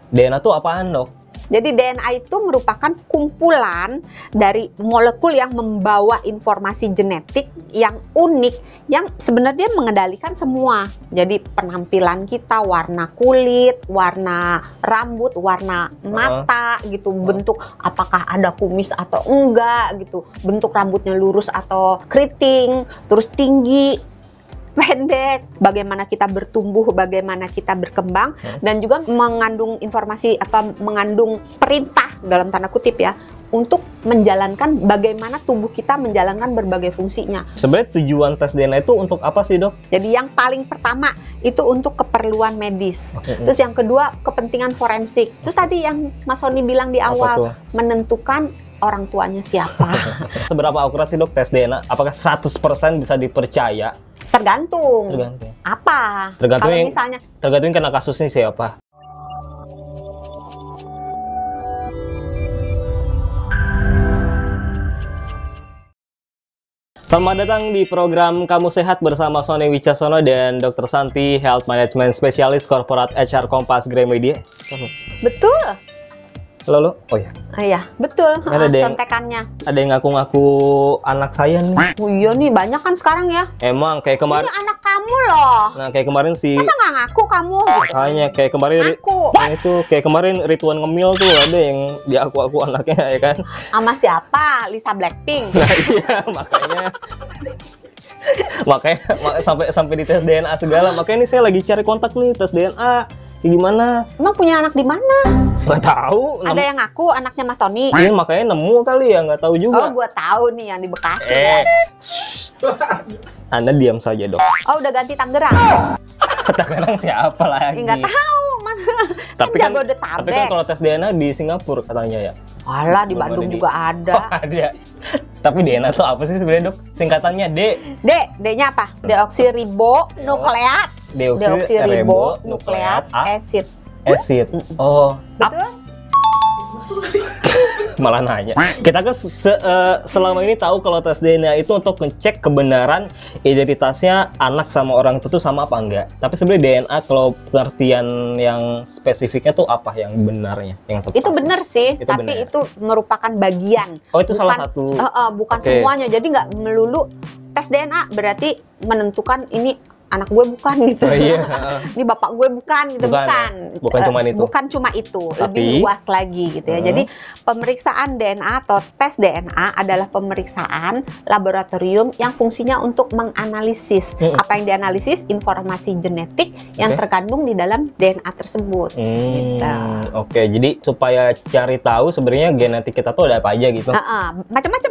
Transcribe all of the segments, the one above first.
DNA tuh apaan, Dok? Jadi DNA itu merupakan kumpulan dari molekul yang membawa informasi genetik yang unik, yang sebenarnya mengendalikan semua. Jadi penampilan kita, warna kulit, warna rambut, warna mata gitu, bentuk apakah ada kumis atau enggak gitu, bentuk rambutnya lurus atau keriting, terus tinggi, pendek, bagaimana kita bertumbuh, bagaimana kita berkembang, dan juga mengandung informasi mengandung perintah dalam tanda kutip ya, untuk menjalankan bagaimana tubuh kita menjalankan berbagai fungsinya. Sebenarnya tujuan tes DNA itu untuk apa sih, Dok? Jadi yang paling pertama itu untuk keperluan medis. Terus yang kedua kepentingan forensik. Terus tadi yang Mas Sony bilang di awal, menentukan orang tuanya siapa. Seberapa akurat sih, Dok, tes DNA? Apakah 100% bisa dipercaya? Tergantung. Apa? Tergantung kalau yang, misalnya tergantung karena kasusnya siapa. Selamat datang di program Kamu Sehat bersama Sony Wicaksono dan Dr. Santi, Health Management Specialist Corporate HR Kompas Gramedia. Betul. Halo, oh ya. Iya, betul. Contekannya. Ada yang ngaku-ngaku anak saya nih. Oh iya nih, banyak kan sekarang ya. Emang kayak kemarin. Ini anak kamu loh. Nah, kayak kemarin sih. Masa nggak ngaku kamu? Makanya kayak kemarin. Ngaku. Nah, itu kayak kemarin Ridwan Ngemil tuh ada yang diaku-aku anaknya ya kan. Sama siapa? Lisa Blackpink. Nah iya, makanya sampai di tes DNA segala. Makanya ini saya lagi cari kontak nih tes DNA. Gimana? Emang punya anak di mana? Nggak tahu. Ada yang ngaku anaknya Mas Sony. Iya, makanya nemu kali ya, nggak tahu juga. Oh, gua tahu nih yang di Bekasi. Anda diam saja, Dok. Oh, udah ganti Tangerang. Tangerang siapa lagi? Nggak tahu mana. Tapi kan kalau tes DNA di Singapura katanya ya. Alah, di Bandung juga ada. Oh, ada. Tapi DNA itu apa sih sebenarnya, Dok? Singkatannya D. D-nya apa? Deoksiribonukleat. Deoksiribonukleat acid. Oh. Betul? Malah nanya. Kita kan selama ini tahu kalau tes DNA itu untuk ngecek kebenaran identitasnya anak sama orang itu sama apa enggak. Tapi sebenarnya DNA kalau pengertian yang spesifiknya tuh apa yang benarnya, yang tepat? Itu benar sih, tapi itu merupakan bagian. Oh, itu salah satu. Bukan semuanya. Jadi nggak melulu tes DNA berarti menentukan ini anak gue bukan gitu. Oh, iya. Ini bapak gue bukan gitu, bukan cuma itu. Bukan cuma itu, lebih luas lagi gitu ya. Jadi pemeriksaan DNA atau tes DNA adalah pemeriksaan laboratorium yang fungsinya untuk menganalisis apa yang dianalisis, informasi genetik yang terkandung di dalam DNA tersebut. Gitu. Oke, jadi supaya cari tahu sebenarnya genetik kita tuh ada apa aja gitu. Macam-macam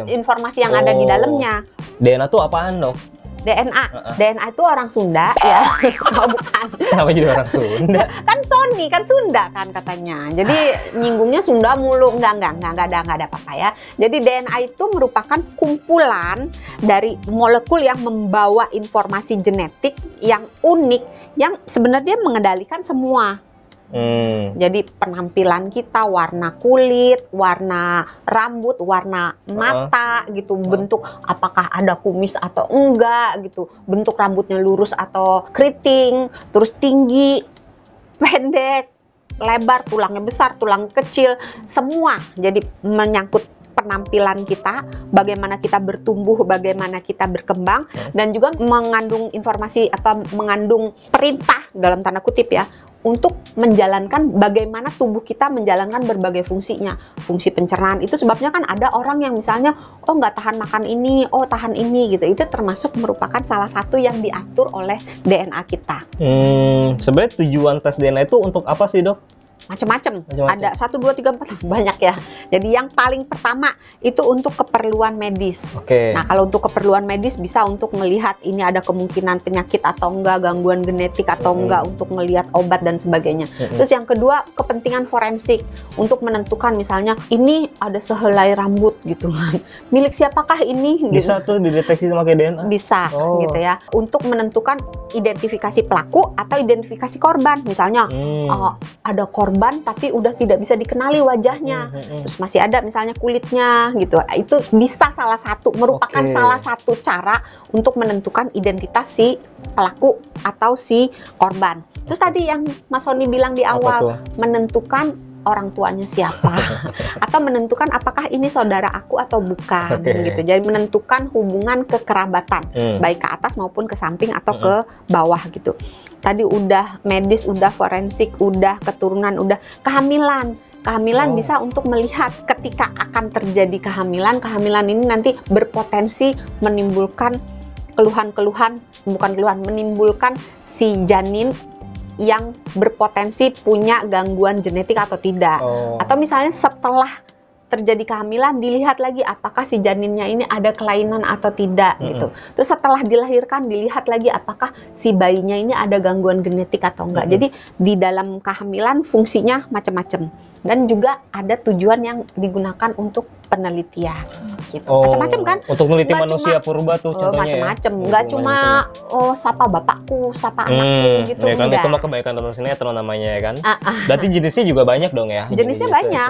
informasi yang ada di dalamnya. DNA tuh apaan, Dok? DNA itu orang Sunda ya. Oh, bukan. Kenapa jadi orang Sunda? Kan Sony kan Sunda kan katanya. Jadi nyinggungnya Sunda mulu. Enggak ada apa-apa ya. Jadi DNA itu merupakan kumpulan dari molekul yang membawa informasi genetik yang unik, yang sebenarnya mengendalikan semua. Jadi penampilan kita, warna kulit, warna rambut, warna mata gitu, bentuk apakah ada kumis atau enggak gitu, bentuk rambutnya lurus atau keriting, terus tinggi, pendek, lebar, tulangnya besar, tulang kecil, semua. Jadi menyangkut penampilan kita, bagaimana kita bertumbuh, bagaimana kita berkembang, dan juga mengandung informasi mengandung perintah dalam tanda kutip ya, untuk menjalankan bagaimana tubuh kita menjalankan berbagai fungsinya. Fungsi pencernaan itu sebabnya kan ada orang yang misalnya nggak tahan makan ini, tahan ini gitu. Itu termasuk merupakan salah satu yang diatur oleh DNA kita. Sebenarnya tujuan tes DNA itu untuk apa sih, Dok? Macam-macam. Ada 1, 2, 3, 4 banyak ya. Jadi yang paling pertama itu untuk keperluan medis. Nah, kalau untuk keperluan medis bisa untuk melihat ini ada kemungkinan penyakit atau enggak, gangguan genetik atau enggak, untuk melihat obat dan sebagainya. Terus yang kedua kepentingan forensik, untuk menentukan misalnya ini ada sehelai rambut gitu kan. Milik siapakah ini? Bisa tuh dideteksi pakai DNA? Bisa gitu ya. Untuk menentukan identifikasi pelaku atau identifikasi korban. Misalnya ada korban korban tapi udah tidak bisa dikenali wajahnya. Terus masih ada misalnya kulitnya gitu. Itu bisa merupakan salah satu cara untuk menentukan identitas si pelaku atau si korban. Terus tadi yang Mas Sony bilang di awal, menentukan orang tuanya siapa atau menentukan apakah ini saudara aku atau bukan gitu. Jadi menentukan hubungan kekerabatan baik ke atas maupun ke samping atau ke bawah gitu. Tadi udah medis, udah forensik, udah keturunan, udah kehamilan. Kehamilan bisa untuk melihat ketika akan terjadi kehamilan ini nanti berpotensi menimbulkan menimbulkan si janin yang berpotensi punya gangguan genetik atau tidak. Atau misalnya setelah terjadi kehamilan dilihat lagi apakah si janinnya ini ada kelainan atau tidak gitu. Terus setelah dilahirkan dilihat lagi apakah si bayinya ini ada gangguan genetik atau enggak. Jadi di dalam kehamilan fungsinya macam-macam dan juga ada tujuan yang digunakan untuk penelitian gitu. Macam-macam kan? Untuk meneliti manusia purba tuh contohnya. Macam-macam. Enggak cuma sapa bapakku, sapa anakku gitu. Ya kan itu mah kebanyakan tonton sinetron namanya ya kan. Berarti jenisnya juga banyak dong ya. Jenisnya banyak.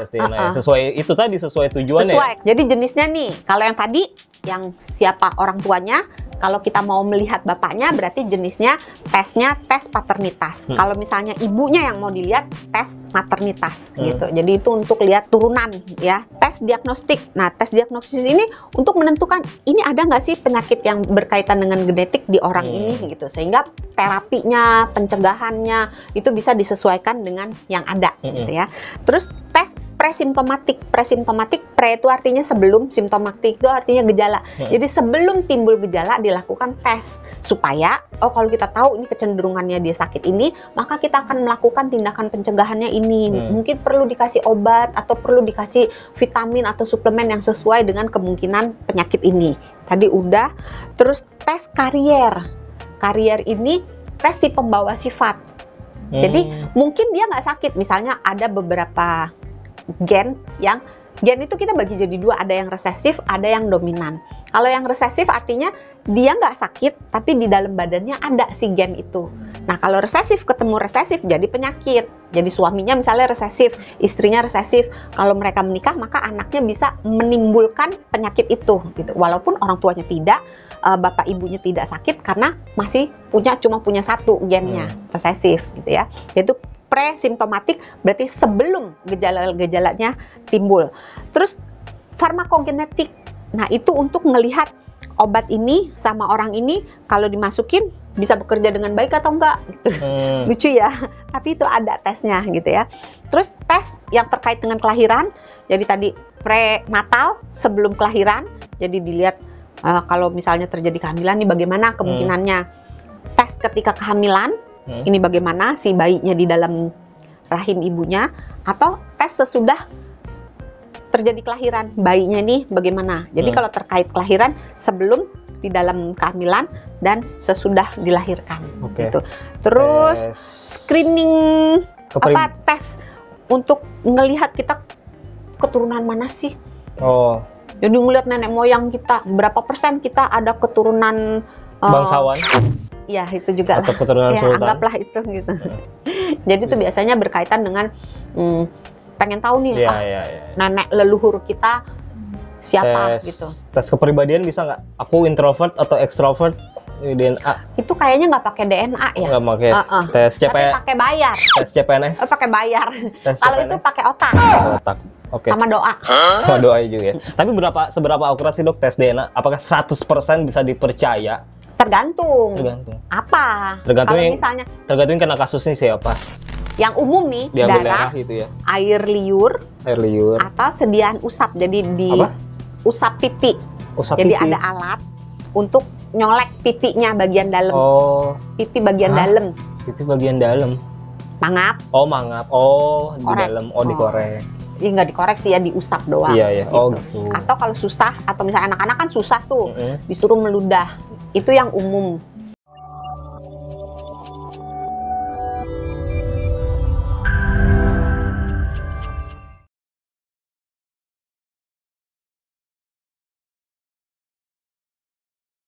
Sesuai itu tadi, sesuai tujuannya. Jadi jenisnya nih, kalau yang tadi yang siapa orang tuanya, kalau kita mau melihat bapaknya berarti jenisnya tesnya tes paternitas. Kalau misalnya ibunya yang mau dilihat tes maternitas gitu. Jadi itu untuk lihat turunan ya. Tes diagnostik. Nah, tes diagnosis ini untuk menentukan ini ada nggak sih penyakit yang berkaitan dengan genetik di orang ini gitu. Sehingga terapinya, pencegahannya itu bisa disesuaikan dengan yang ada gitu ya. Terus tes presimptomatik. Pre itu artinya sebelum, simptomatik itu artinya gejala. Jadi sebelum timbul gejala dilakukan tes supaya kalau kita tahu ini kecenderungannya dia sakit ini, maka kita akan melakukan tindakan pencegahannya ini. Mungkin perlu dikasih obat atau perlu dikasih vitamin atau suplemen yang sesuai dengan kemungkinan penyakit ini. Tadi udah. Terus tes karier. Karier ini tes si pembawa sifat. Jadi mungkin dia nggak sakit. Misalnya ada beberapa gen itu kita bagi jadi dua, ada yang resesif, ada yang dominan. Kalau yang resesif artinya dia nggak sakit, tapi di dalam badannya ada si gen itu. Nah kalau resesif ketemu resesif jadi penyakit. Jadi suaminya misalnya resesif, istrinya resesif. Kalau mereka menikah maka anaknya bisa menimbulkan penyakit itu, gitu. Walaupun orang tuanya tidak, bapak ibunya tidak sakit karena masih cuma punya satu gennya resesif, gitu ya. Yaitu presimptomatik berarti sebelum gejala-gejalanya timbul. Terus farmakogenetik. Nah, itu untuk melihat obat ini sama orang ini kalau dimasukin bisa bekerja dengan baik atau enggak gitu. Lucu ya. Tapi itu ada tesnya gitu ya. Terus tes yang terkait dengan kelahiran. Jadi tadi prenatal sebelum kelahiran. Jadi dilihat kalau misalnya terjadi kehamilan nih bagaimana kemungkinannya. Tes ketika kehamilan. Ini bagaimana si bayinya di dalam rahim ibunya, atau tes sesudah terjadi kelahiran bayinya ini bagaimana. Jadi kalau terkait kelahiran sebelum, di dalam kehamilan, dan sesudah dilahirkan. Gitu. Terus screening tes untuk ngelihat kita keturunan mana sih. Jadi ngelihat nenek moyang kita berapa persen kita ada keturunan bangsawan. Ya itu juga atau keturunan sultan. Anggaplah itu gitu. Jadi itu biasanya berkaitan dengan pengen tahu nih nenek leluhur kita siapa gitu. Tes kepribadian bisa nggak? Aku introvert atau extrovert? DNA. Itu kayaknya nggak pakai DNA ya? Nggak pakai. Tes CPNS. Tapi pakai bayar. Tes CPNS. Pakai bayar. Kalau itu pakai otak. Sama doa. Sama doa juga ya. Tapi seberapa akurat sih dok tes DNA? Apakah 100% bisa dipercaya? Tergantung. Apa? Tergantung karena kasusnya siapa. Yang umum nih darah gitu ya. Air liur, atau sediaan usap. Jadi usap pipi. Jadi ada alat untuk nyolek pipinya bagian dalam. Pipi bagian dalam. Pipi bagian dalam. Mangap. Mangap. Di dalam. Dikorek. Nggak dikorek sih ya, diusap doang. Iya. Gitu. Atau kalau susah, atau misalnya anak-anak kan susah tuh, disuruh meludah. Itu yang umum.